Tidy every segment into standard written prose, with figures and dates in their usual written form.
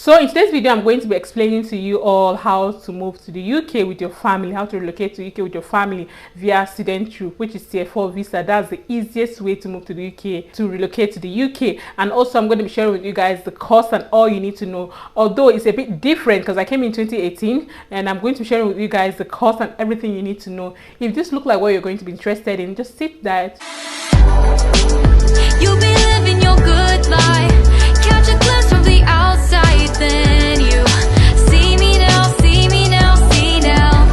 So in today's video, I'm going to be explaining to you all how to move to the UK with your family, how to relocate to UK with your family via Student-Troop, which is Tier 4 visa. That's the easiest way to move to the UK, to relocate to the UK. And also I'm going to be sharing with you guys the cost and all you need to know, although it's a bit different because I came in 2018, and I'm going to be sharing with you guys the cost and everything you need to know. If this looks like what you're going to be interested in, just sit tight. You'll be living your good life. Catch a glimpse from the outside, then you see me now, see me now, see now.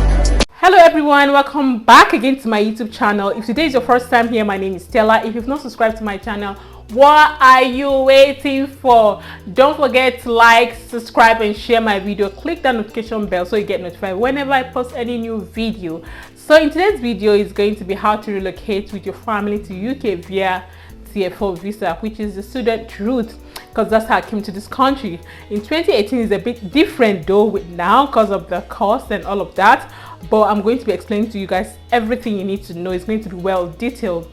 Hello everyone, welcome back again to my YouTube channel. If today is your first time here, my name is Stella. If you've not subscribed to my channel, what are you waiting for? Don't forget to like, subscribe and share my video. Click that notification bell so you get notified whenever I post any new video. So in today's video is going to be how to relocate with your family to UK via Tier 4 visa, which is the student route, because that's how I came to this country. In 2018 is a bit different though with now because of the cost and all of that, but I'm going to be explaining to you guys everything you need to know. It's going to be well detailed.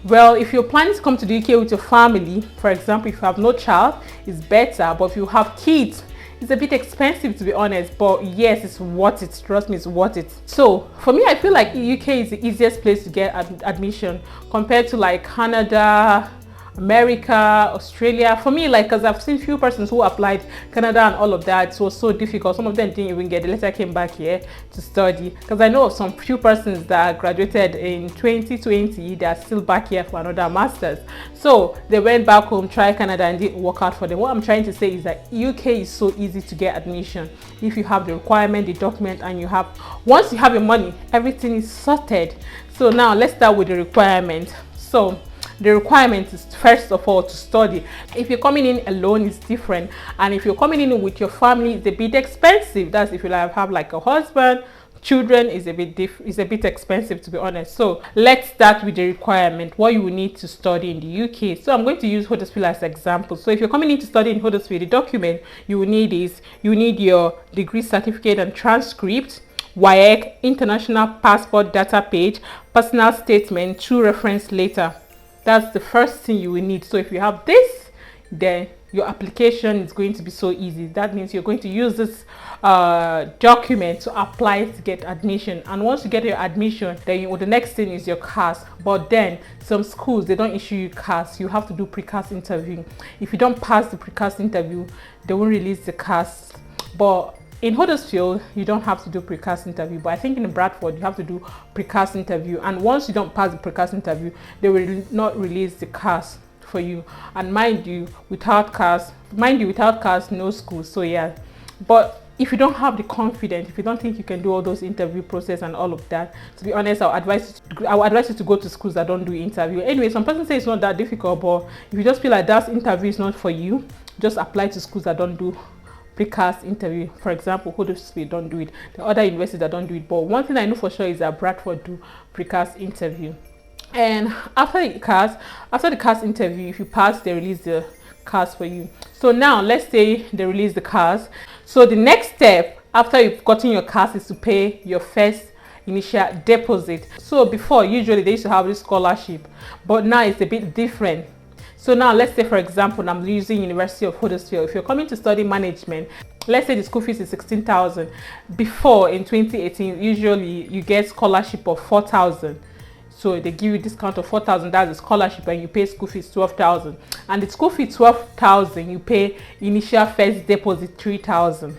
Well, if you're planning to come to the UK with your family, for example, if you have no child, it's better, but if you have kids, it's a bit expensive to be honest, but yes, it's worth it. Trust me, it's worth it. So for me, I feel like UK is the easiest place to get admission compared to like Canada, America, Australia. For me, like, because I've seen few persons who applied Canada and all of that, it was so difficult. Some of them didn't even get it. Later came back here to study, because I know of some few persons that graduated in 2020, they are still back here for another master's. So they went back home, tried Canada, and didn't work out for them. What I'm trying to say is that UK is so easy to get admission if you have the requirement, the document, and you have, once you have your money, everything is sorted. So now let's start with the requirement. So the requirement is, first of all, to study. If you're coming in alone, it's different, and if you're coming in with your family, it's a bit expensive. That's if you have like a husband, children, is a bit expensive, to be honest. So let's start with the requirement, what you will need to study in the UK. So I'm going to use Huddersfield as an example. So if you're coming in to study in Huddersfield, the document you will need is, you need your degree certificate and transcript, WAEC, international passport data page, personal statement, 2 reference letter. That's the first thing you will need. So if you have this, then your application is going to be so easy. That means you're going to use this document to apply to get admission. And once you get your admission, then the next thing is your CAS. But then some schools, they don't issue you CAS. You have to do pre-CAS interview. If you don't pass the pre-CAS interview, they won't release the CAS. But in Huddersfield, you don't have to do pre-CAS interview, but I think in Bradford, you have to do pre-CAS interview. And once you don't pass the pre-CAS interview, they will not release the CAS for you. And mind you, without CAS, no school. So yeah, but if you don't have the confidence, if you don't think you can do all those interview process and all of that, to be honest, I would advise you to go to schools that don't do interview. Anyway, some person say it's not that difficult, but if you just feel like that interview is not for you, just apply to schools that don't do pre-CAS interview. For example, Huddersfield don't do it. The other universities that don't do it. But one thing I know for sure is that Bradford do pre-CAS interview. And after the CAS interview, if you pass, they release the CAS for you. So now let's say they release the CAS. So the next step after you've gotten your CAS is to pay your first initial deposit. So before, usually they used to have this scholarship, but now it's a bit different. So now let's say, for example, I'm using University of Huddersfield. If you're coming to study management, let's say the school fees is 16,000. Before, in 2018, usually you get scholarship of 4,000. So they give you discount of 4,000, that's the scholarship, and you pay school fees 12,000. And the school fee 12,000, you pay initial first deposit 3,000.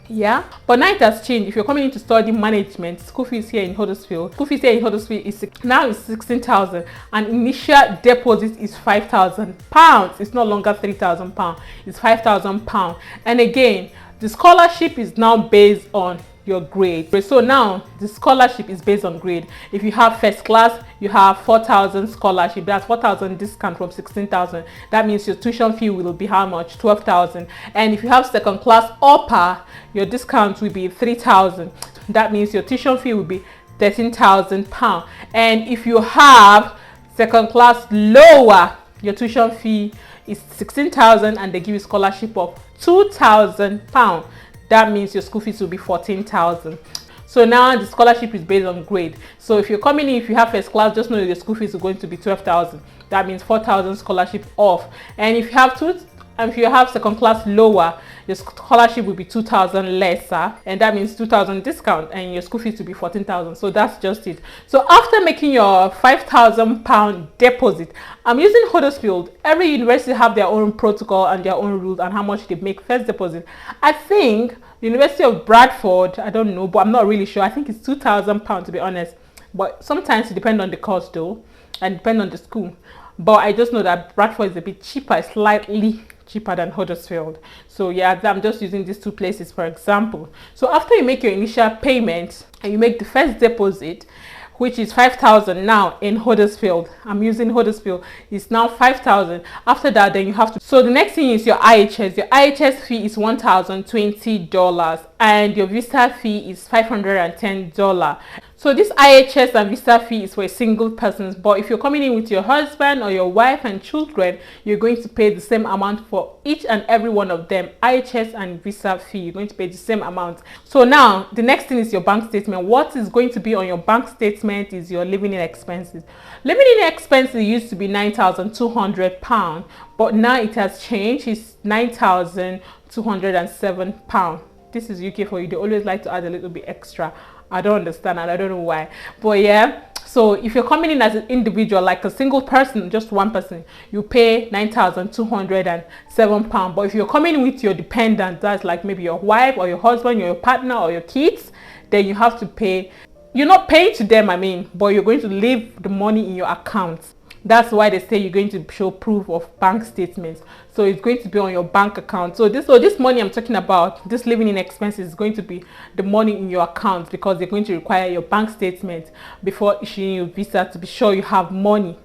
Yeah, but now it has changed. If you're coming in to study management, school fees here in Huddersfield, is now is 16,000, and initial deposit is £5,000. It's no longer £3,000. It's £5,000. And again, the scholarship is now based on your grade. So now the scholarship is based on grade. If you have first class, you have 4,000 scholarship. That's 4,000 discount from 16,000. That means your tuition fee will be how much? 12,000. And if you have second class upper, your discount will be 3,000. That means your tuition fee will be £13,000. And if you have second class lower, your tuition fee is 16,000, and they give you scholarship of £2,000. That means your school fees will be 14,000. So now the scholarship is based on grade. So if you're coming in, if you have first class, just know your school fees are going to be 12,000. That means 4,000 scholarship off. And if you have And if you have second class lower, your scholarship will be 2,000 lesser, and that means 2,000 discount, and your school fees will be 14,000. So that's just it. So after making your £5,000 deposit, I'm using Huddersfield. Every university have their own protocol and their own rules and how much they make first deposit. I think the University of Bradford, I don't know, but I'm not really sure. I think it's £2,000 to be honest. But sometimes it depends on the cost though, and depend on the school. But I just know that Bradford is a bit cheaper, slightly cheaper than Huddersfield. So yeah, I'm just using these two places for example. So after you make your initial payment and you make the first deposit, which is 5,000 now in Huddersfield, I'm using Huddersfield, it's now 5,000. After that, then you have to, so the next thing is your IHS. Your IHS fee is $1,020 and your visa fee is $510. So this IHS and visa fee is for a single person, but if you're coming in with your husband or your wife and children, you're going to pay the same amount for each and every one of them. IHS and visa fee, you're going to pay the same amount. So now the next thing is your bank statement. What is going to be on your bank statement is your living in expenses. Living in expenses used to be £9,200, but now it has changed. It's £9,207. This is UK for you. They always like to add a little bit extra. I don't understand and I don't know why, but yeah. So if you're coming in as an individual, like a single person, just one person, you pay £9,207. But if you're coming in with your dependent, that's like maybe your wife or your husband, or your partner or your kids, then you have to pay. You're not paying to them, I mean, but you're going to leave the money in your account. That's why they say you're going to show proof of bank statements. So it's going to be on your bank account. So this money I'm talking about, this living in expenses, is going to be the money in your account, because they're going to require your bank statement before issuing your visa to be sure you have money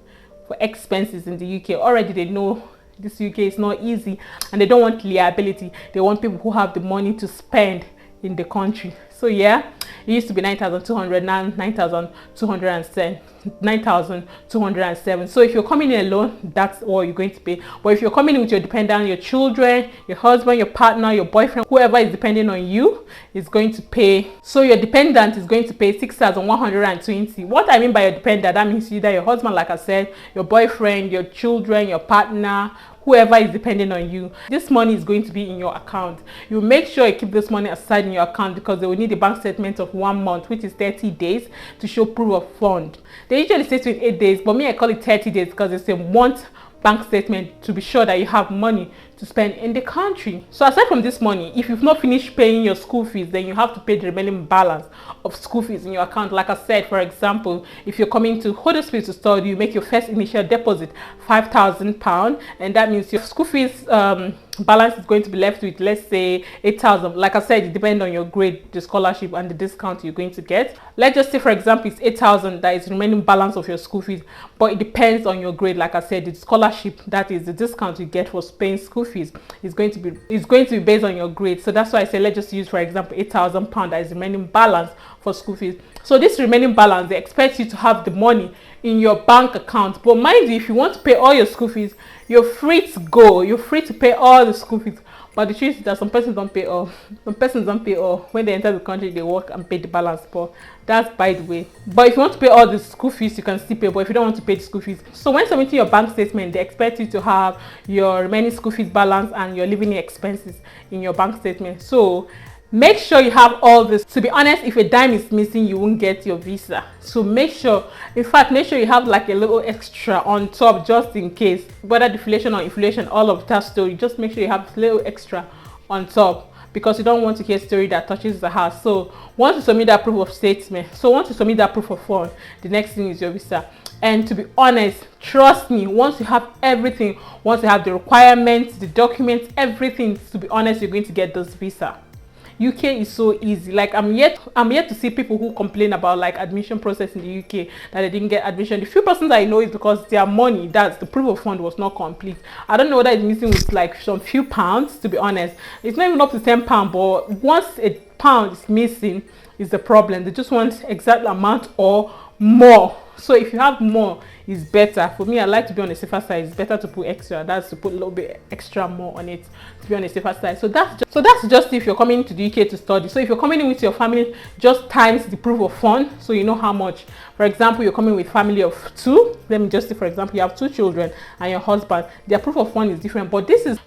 for expenses in the UK. Already they know this UK is not easy and they don't want liability. They want people who have the money to spend in the country. So yeah, it used to be 9,200, now 9,207. So if you're coming in alone, that's all you're going to pay. But if you're coming in with your dependent, your children, your husband, your partner, your boyfriend, whoever is depending on you is going to pay. So your dependent is going to pay 6,120. What I mean by your dependent, that means either your husband, like I said, your boyfriend, your children, your partner, whoever is depending on you. This money is going to be in your account. You make sure you keep this money aside in your account, because they will need a bank statement of 1 month, which is 30 days, to show proof of fund. They usually say 28 days, but me, I call it 30 days because it's a month bank statement to be sure that you have money to spend in the country. So aside from this money, if you've not finished paying your school fees, then you have to pay the remaining balance of school fees in your account. Like I said, for example, if you're coming to Huddersfield to study, you make your first initial deposit £5,000, and that means your school fees balance is going to be left with, let's say, 8,000. Like I said, it depends on your grade, the scholarship and the discount you're going to get. Let's just say, for example, it's 8,000 that is remaining balance of your school fees, but it depends on your grade. Like I said, the scholarship, that is the discount you get for paying school fees, is going to be based on your grade. So that's why I say, let's just use, for example, £8,000 that is remaining balance for school fees. So this remaining balance, they expect you to have the money in your bank account. But mind you, if you want to pay all your school fees, you're free to go. You're free to pay all the school fees. But the truth is that some persons don't pay all. Some persons don't pay all. When they enter the country, they work and pay the balance. But that's by the way. But if you want to pay all the school fees, you can still pay. But if you don't want to pay the school fees, so when submitting your bank statement, they expect you to have your remaining school fees balance and your living expenses in your bank statement. So make sure you have all this. To be honest, if a dime is missing, you won't get your visa. So make sure, in fact, make sure you have like a little extra on top, just in case, whether deflation or inflation, all of that story, just make sure you have a little extra on top, because you don't want to hear a story that touches the heart. So once you submit that proof of statement, the next thing is your visa. And to be honest, trust me, once you have everything, once you have the requirements, the documents, everything, to be honest, you're going to get this visa. UK is so easy. Like I'm yet to see people who complain about like admission process in the UK, that they didn't get admission. The few persons I know is because their money, that's the proof of fund, was not complete. I don't know whether it's missing with like some few pounds, to be honest. It's not even up to £10, but once a pound is missing is the problem. They just want exact amount or more So if you have more, it's better. For me, I like to be on the safer side. It's better to put extra. That's to put a little bit extra more on it to be on the safer side. So that's just if you're coming to the UK to study. So if you're coming in with your family, just times the proof of fund, so you know how much. For example, you're coming with family of 2. Let me just say, for example, you have 2 children and your husband. Their proof of fund is different, but this is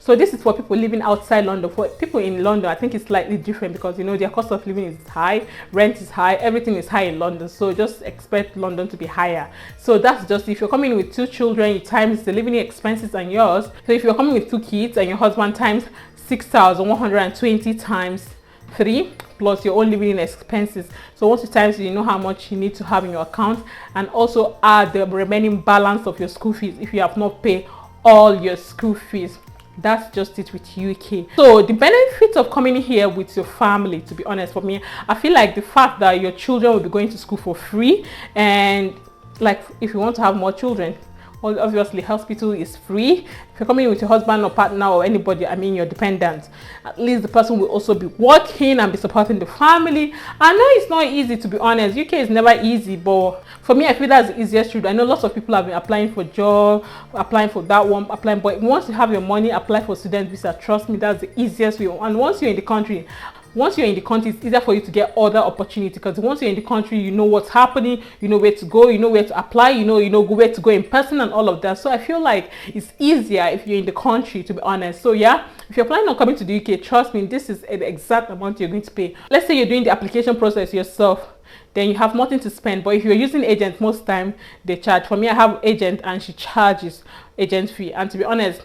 for people living outside London. For people in London, I think it's slightly different because their cost of living is high, rent is high, everything is high in London. So just expect London to be higher. So that's just if you're coming with 2 children, you times the living expenses and yours. So if you're coming with 2 kids and your husband, times 6,120 times 3 plus your own living expenses. So once you times, you know how much you need to have in your account, and also add the remaining balance of your school fees if you have not paid all your school fees. That's just it with UK. So the benefits of coming here with your family, to be honest, for me, I feel like the fact that your children will be going to school for free, and like if you want to have more children, well, obviously hospital is free. If you're coming with your husband or partner or anybody, I mean your dependent, at least the person will also be working and be supporting the family. I know it's not easy, to be honest. UK is never easy, but for me, I feel that's the easiest route. I know lots of people have been applying for job, applying for that one, applying, but once you have your money, apply for student visa. Trust me, that's the easiest way. And once you're in the country, it's easier for you to get other opportunities, because once you're in the country, you know what's happening, you know where to go, you know where to apply, you know where to go in person and all of that. So I feel like it's easier if you're in the country, to be honest. So yeah, if you're planning on coming to the UK, trust me, this is the exact amount you're going to pay. Let's say you're doing the application process yourself, then you have nothing to spend. But if you're using agent, most time they charge. For me, I have agent and she charges agent fee, and to be honest,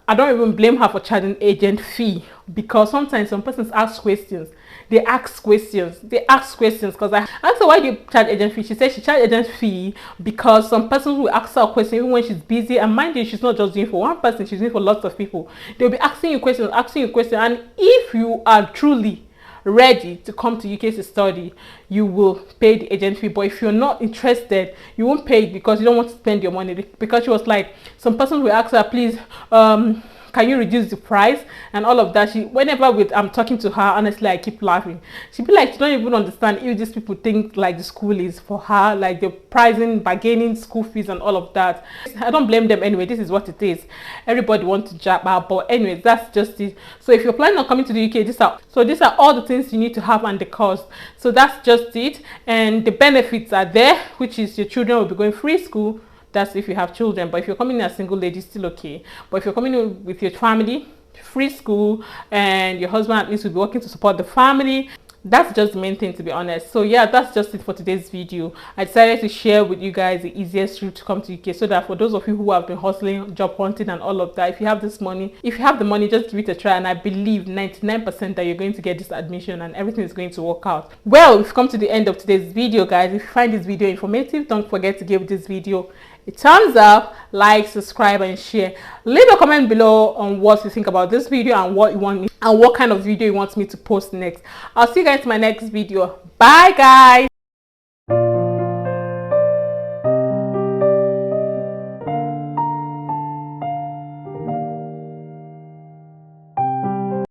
I don't even blame her for charging agent fee, because sometimes some persons ask questions. They ask questions because I asked her, why do you charge agent fee? She said she charged agent fee because some persons will ask her a question even when she's busy. And mind you, she's not just doing for one person, she's doing for lots of people. They'll be asking you questions. And if you are truly ready to come to UK to study, you will pay the agent fee. But if you're not interested, you won't pay it because you don't want to spend your money. Because she was like, some person will ask her, please, can you reduce the price and all of that. Whenever I'm talking to her, honestly, I keep laughing. She'd be like, she don't even understand if these people think like the school is for her, like the pricing, bargaining, school fees and all of that. I don't blame them anyway. This is what it is. Everybody wants to jab out, but anyways, that's just it. So if you're planning on coming to the UK, these are all the things you need to have and the cost. So that's just it. And the benefits are there, which is your children will be going free school. That's if you have children. But if you're coming in as a single lady, still okay. But if you're coming in with your family, free school, and your husband at least will be working to support the family. That's just the main thing, to be honest. So yeah, that's just it for today's video. I decided to share with you guys the easiest route to come to UK, so that for those of you who have been hustling, job hunting and all of that, if you have the money, just give it a try, and I believe 99% that you're going to get this admission and everything is going to work out. Well, we've come to the end of today's video, guys. If you find this video informative, don't forget to give this video a thumbs up, like, subscribe and share. Leave a comment below on what you think about this video and what you want me, and what kind of video you want me to post next. I'll see you guys in my next video. Bye guys.